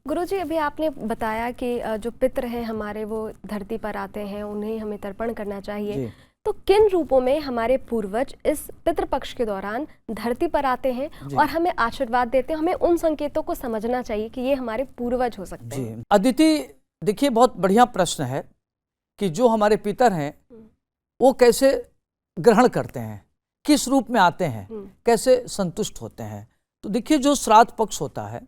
गुरुजी, अभी आपने बताया कि जो पितृ हैं हमारे वो धरती पर आते हैं, उन्हें हमें तर्पण करना चाहिए। तो किन रूपों में हमारे पूर्वज इस पितृपक्ष के दौरान धरती पर आते हैं और हमें आशीर्वाद देते हैं? हमें उन संकेतों को समझना चाहिए कि ये हमारे पूर्वज हो सकते हैं। अदिति, देखिए, बहुत बढ़िया प्रश्न है कि जो हमारे पितर हैं वो कैसे ग्रहण करते हैं, किस रूप में आते हैं, कैसे संतुष्ट होते हैं। तो देखिए, जो श्राद्ध पक्ष होता है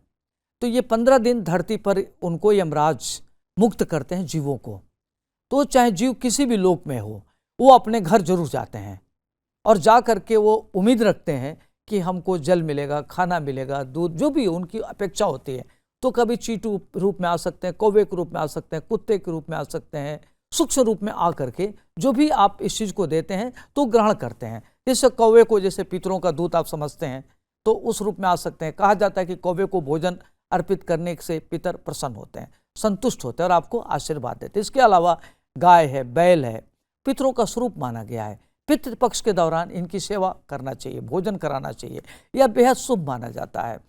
तो ये 15 दिन धरती पर उनको यमराज मुक्त करते हैं जीवों को। तो चाहे जीव किसी भी लोक में हो, वो अपने घर जरूर जाते हैं और जा करके वो उम्मीद रखते हैं कि हमको जल मिलेगा, खाना मिलेगा, दूध, जो भी उनकी अपेक्षा होती है। तो कभी चींटू रूप में आ सकते हैं, कौवे के रूप में आ सकते हैं, कुत्ते के रूप में आ सकते हैं, सूक्ष्म रूप में आ करके जो भी आप इस चीज़ को देते हैं तो ग्रहण करते हैं। जैसे कौवे को, जैसे पितरों का दूत आप समझते हैं, तो उस रूप में आ सकते हैं। कहा जाता है कि कौवे को भोजन अर्पित करने से पितर प्रसन्न होते हैं, संतुष्ट होते हैं और आपको आशीर्वाद देते हैं। इसके अलावा गाय है, बैल है, पितरों का स्वरूप माना गया है। पितृ पक्ष के दौरान इनकी सेवा करना चाहिए, भोजन कराना चाहिए, यह बेहद शुभ माना जाता है।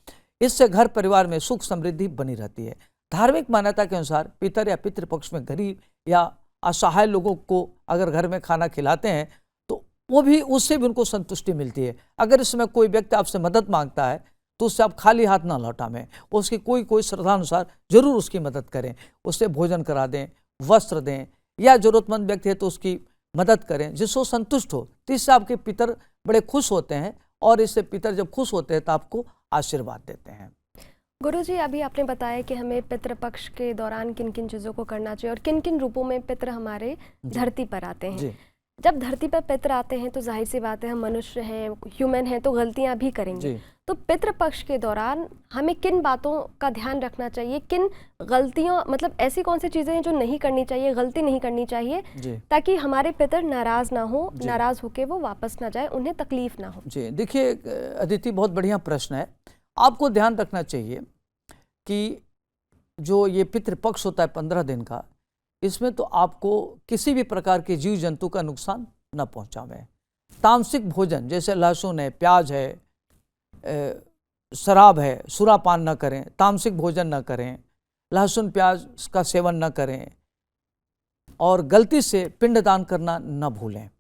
इससे घर परिवार में सुख समृद्धि बनी रहती है। धार्मिक मान्यता के अनुसार पितर या पितृपक्ष में गरीब या असहाय लोगों को अगर घर में खाना खिलाते हैं तो वो भी, उससे भी उनको संतुष्टि मिलती है। अगर इसमें कोई व्यक्ति आपसे मदद मांगता है तो उससे आप खाली हाथ ना लौटाएं, उसकी कोई श्रद्धा अनुसार जरूर उसकी मदद करें, उससे भोजन करा दें, वस्त्र दें, या जरूरतमंद व्यक्ति है तो उसकी मदद करें जिससे वो संतुष्ट हो। तो इससे आपके पितर बड़े खुश होते हैं और इससे पितर जब खुश होते हैं तो आपको आशीर्वाद देते हैं। गुरुजी, अभी आपने बताया कि हमें पितृपक्ष के दौरान किन किन चीज़ों को करना चाहिए और किन किन रूपों में पितर हमारे धरती पर आते हैं। जब धरती पर पितर आते हैं तो जाहिर सी बात है, हम मनुष्य हैं, ह्यूमन हैं, तो गलतियां भी करेंगे। तो पितृपक्ष के दौरान हमें किन बातों का ध्यान रखना चाहिए, किन गलतियों, मतलब ऐसी कौन सी चीज़ें हैं जो नहीं करनी चाहिए, गलती नहीं करनी चाहिए, ताकि हमारे पितर नाराज़ ना हो, नाराज़ होकर वो वापस ना जाए, उन्हें तकलीफ ना हो। जी देखिए अदिति, बहुत बढ़िया प्रश्न है। आपको ध्यान रखना चाहिए कि जो ये पितृपक्ष होता है 15 दिन का, इसमें तो आपको किसी भी प्रकार के जीव जंतु का नुकसान न पहुंचावे। तामसिक भोजन जैसे लहसुन है, प्याज है, शराब है, सुरापान न करें, तामसिक भोजन न करें, लहसुन प्याज का सेवन न करें और गलती से पिंडदान करना न भूलें।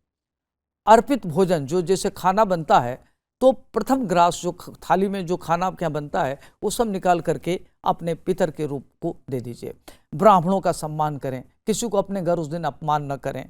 अर्पित भोजन, जो जैसे खाना बनता है तो प्रथम ग्रास, जो थाली में जो खाना आपके यहाँ बनता है वो सब निकाल करके अपने पितर के रूप को दे दीजिए। ब्राह्मणों का सम्मान करें, किसी को अपने घर उस दिन अपमान न करें।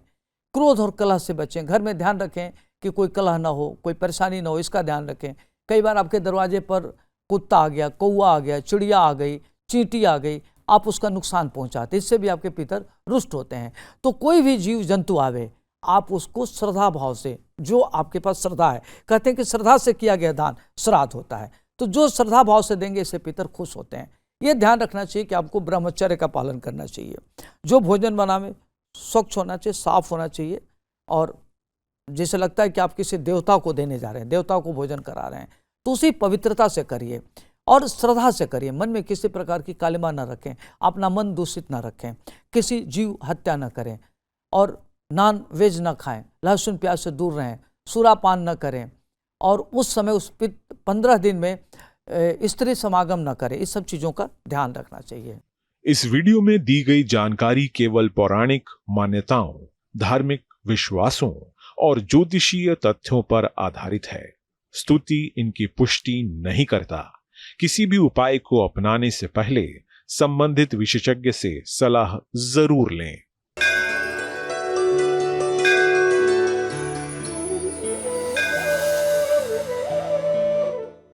क्रोध और कलह से बचें, घर में ध्यान रखें कि कोई कलह ना हो, कोई परेशानी ना हो, इसका ध्यान रखें। कई बार आपके दरवाजे पर कुत्ता आ गया, कौवा आ गया, चिड़िया आ गई, चींटी आ गई, आप उसका नुकसान पहुंचाते, इससे भी आपके पितर रुष्ट होते हैं। तो कोई भी जीव जंतु आवे, आप उसको श्रद्धा भाव से, जो आपके पास श्रद्धा है, कहते हैं कि श्रद्धा से किया गया दान श्राद्ध होता है, तो जो श्रद्धा भाव से देंगे इससे पितर खुश होते हैं। ये ध्यान रखना चाहिए कि आपको ब्रह्मचर्य का पालन करना चाहिए। जो भोजन बनावे स्वच्छ होना चाहिए, साफ होना चाहिए, और जैसे लगता है कि आप किसी देवता को देने जा रहे हैं, देवता को भोजन करा रहे हैं, तो उसी पवित्रता से करिए और श्रद्धा से करिए। मन में किसी प्रकार की कालिमा न रखें, अपना मन दूषित न रखें, किसी जीव हत्या न करें और नॉन वेज न खाएं, लहसुन प्याज से दूर रहें, सुरापान न करें और उस समय उस 15 दिन में स्त्री समागम न करें। इस सब चीज़ों का ध्यान रखना चाहिए। इस वीडियो में दी गई जानकारी केवल पौराणिक मान्यताओं, धार्मिक विश्वासों और ज्योतिषीय तथ्यों पर आधारित है। स्तुति इनकी पुष्टि नहीं करता। किसी भी उपाय को अपनाने से पहले संबंधित विशेषज्ञ से सलाह जरूर लें।